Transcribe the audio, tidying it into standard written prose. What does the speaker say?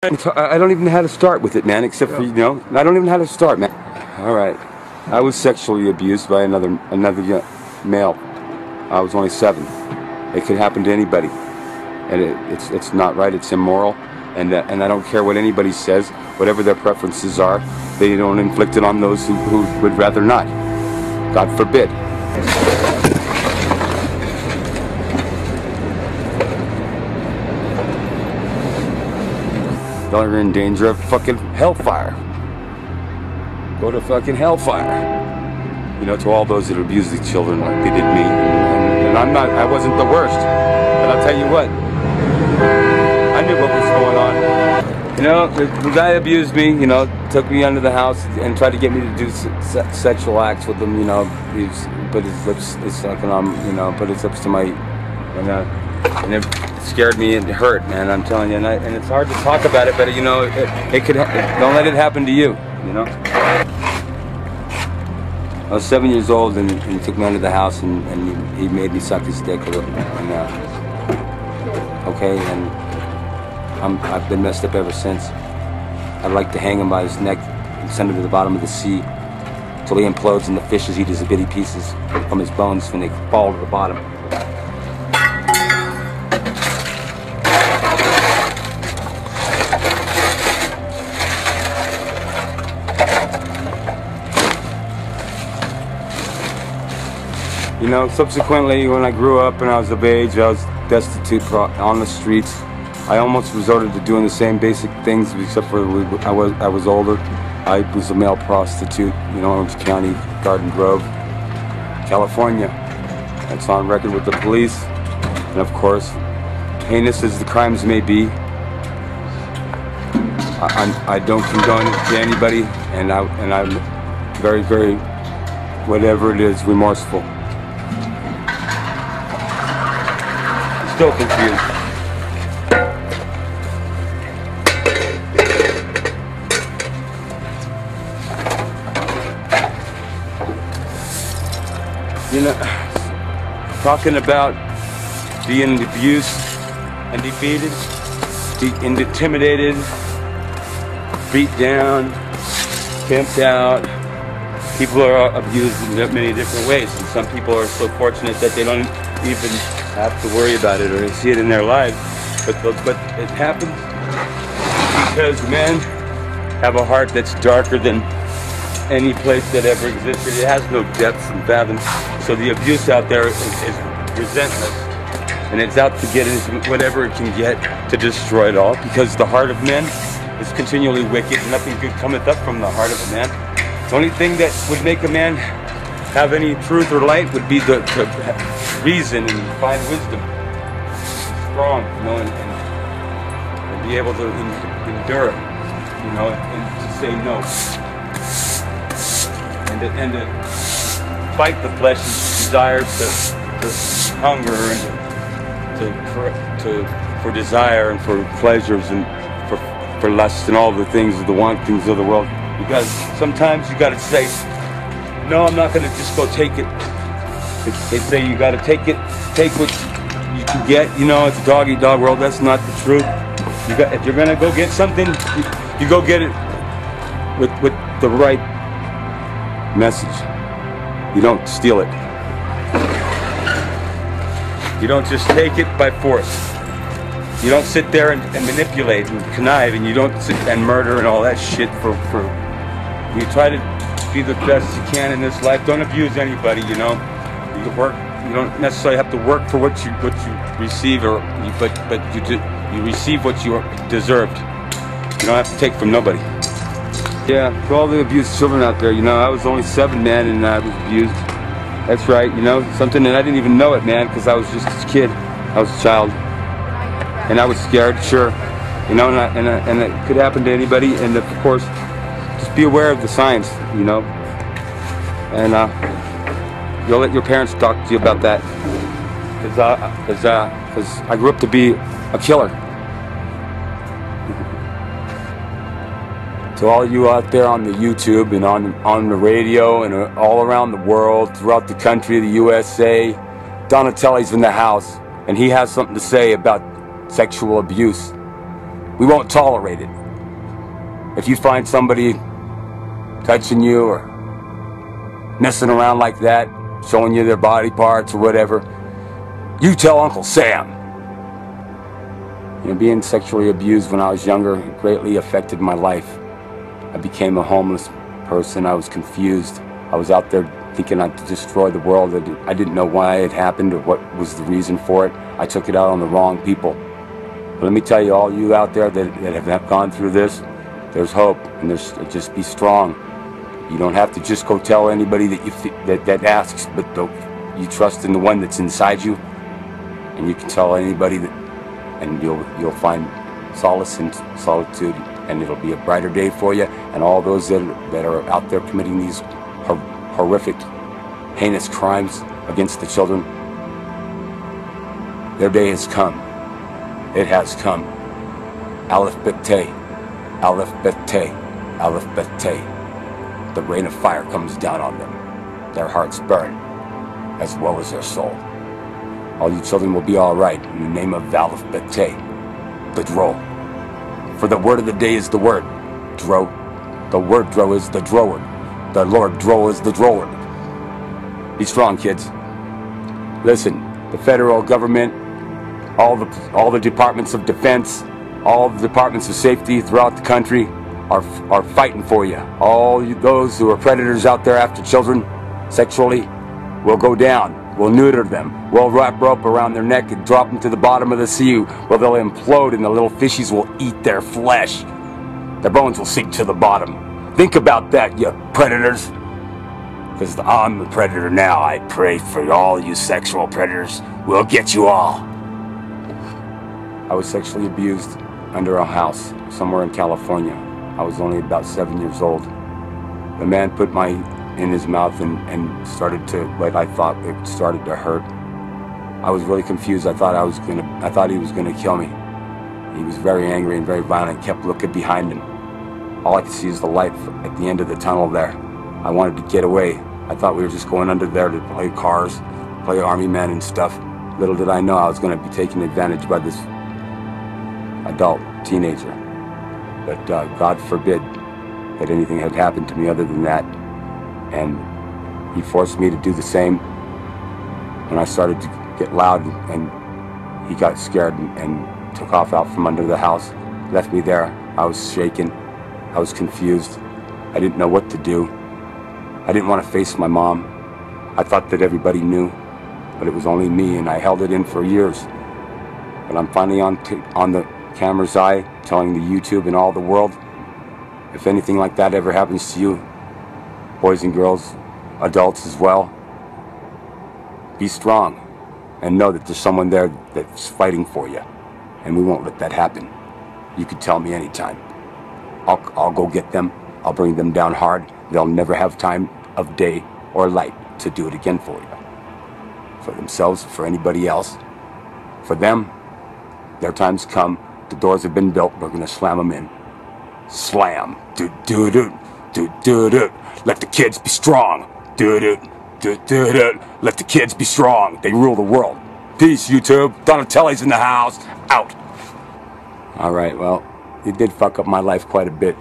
I don't even know how to start with it, man, except for, I don't even know how to start, man. All right. I was sexually abused by another male. I was only 7. It could happen to anybody. And it's not right, it's immoral. And I don't care what anybody says, whatever their preferences are, they don't inflict it on those who would rather not. God forbid. Y'all are in danger of fucking hellfire. Go to fucking hellfire. To all those that abuse the children like they did me. And I wasn't the worst. But I'll tell you what, I knew what was going on. The guy abused me, took me under the house and tried to get me to do sexual acts with him, but his lips, it's like, put his lips to my, and it scared me and it hurt, man, I'm telling you, and it's hard to talk about it, but it could, don't let it happen to you, I was 7 years old and he took me under the house and he made me suck his dick, okay, and I've been messed up ever since. I'd like to hang him by his neck and send him to the bottom of the sea till he implodes and the fishes eat his bitty pieces from his bones when they fall to the bottom. Subsequently, when I grew up and I was of age, I was destitute on the streets. I almost resorted to doing the same basic things, except for I was older. I was a male prostitute, Orange County, Garden Grove, California. That's on record with the police. And of course, heinous as the crimes may be, I don't condone it to anybody, and I'm very, very, whatever it is, remorseful. Still confused. Talking about being abused and defeated, being intimidated, beat down, pimped out. People are abused in many different ways, and some people are so fortunate that they don't even have to worry about it or see it in their lives. But it happens because men have a heart that's darker than any place that ever existed. It has no depths and fathoms. So the abuse out there is resentless, and it's out to get whatever it can get to destroy it all, because the heart of men is continually wicked, and nothing good cometh up from the heart of a man. The only thing that would make a man have any truth or light would be to reason and find wisdom, strong, and be able to endure, and to say no, and to fight the flesh's desire to hunger and for desire and for pleasures and for lust and all the things of the wantings of the world. Because sometimes you got to say, no, I'm not going to just go take it. They say you got to take what you can get. It's a dog-eat-dog world. That's not the truth. If you're going to go get something, you go get it with the right message. You don't steal it. You don't just take it by force. You don't sit there and manipulate and connive, and you don't sit and murder and all that shit for. You try to be the best you can in this life. Don't abuse anybody. You work. You don't necessarily have to work for what you receive, but you receive what you deserved. You don't have to take from nobody. Yeah, for all the abused children out there, I was only 7, man, and I was abused. That's right, something that I didn't even know it, man, because I was just a kid. I was a child, and I was scared, sure, and it could happen to anybody. And of course, just be aware of the signs, and you'll let your parents talk to you about that, because I grew up to be a killer. To all you out there on the YouTube and on the radio and all around the world, throughout the country, the USA, Donatelli's in the house, and he has something to say about sexual abuse. We won't tolerate it. If you find somebody touching you or messing around like that, showing you their body parts or whatever, you tell Uncle Sam. You know, being sexually abused when I was younger greatly affected my life. I became a homeless person. I was confused. I was out there thinking I'd destroy the world. I didn't know why it happened or what was the reason for it. I took it out on the wrong people. But let me tell you, all you out there that have gone through this, there's hope, and just be strong. You don't have to just go tell anybody that asks, but you trust in the one that's inside you, and you can tell anybody that, and you'll find solace in solitude, and it'll be a brighter day for you. And all those that are out there committing these horrific, heinous crimes against the children, their day has come. It has come. Aleph Beteh, Aleph Beteh, Aleph Beteh. The rain of fire comes down on them. Their hearts burn, as well as their soul. All you children will be all right in the name of Aleph Beteh, the Dro. For the word of the day is the word, Dro. The word Dro is the Droward. The Lord Dro is the Droward. Be strong, kids. Listen, the federal government, all the departments of defense, all the departments of safety throughout the country are fighting for you. All those who are predators out there after children sexually will go down. We'll neuter them. We'll wrap rope around their neck and drop them to the bottom of the sea where they'll implode and the little fishies will eat their flesh. Their bones will sink to the bottom. Think about that, you predators. Because I'm the predator now. I pray for all you sexual predators. We'll get you all. I was sexually abused under a house somewhere in California. I was only about 7 years old. The man put in his mouth and started to, what I thought it started to hurt. I was really confused. I thought he was gonna kill me. He was very angry and very violent. Kept looking behind him. All I could see is the light at the end of the tunnel there. I wanted to get away. I thought we were just going under there to play cars, play Army men and stuff. Little did I know I was going to be taken advantage by this adult teenager. But God forbid that anything had happened to me other than that. And he forced me to do the same. When I started to get loud, and he got scared and took off out from under the house, left me there. I was shaken. I was confused. I didn't know what to do. I didn't want to face my mom. I thought that everybody knew, but it was only me, and I held it in for years. But I'm finally on the camera's eye, telling the YouTube and all the world, if anything like that ever happens to you, boys and girls, adults as well, be strong and know that there's someone there that's fighting for you, and we won't let that happen. You could tell me anytime. I'll go get them. I'll bring them down hard. They'll never have time of day or light to do it again for you. For themselves, for anybody else. For them, their time's come. The doors have been built. We're gonna slam them in. Slam. Do-do-do. Do-do-do. Let the kids be strong. Do-do. Do-do-do. Let the kids be strong. They rule the world. Peace, YouTube. Donatelli's in the house. Out. All right, well, it did fuck up my life quite a bit.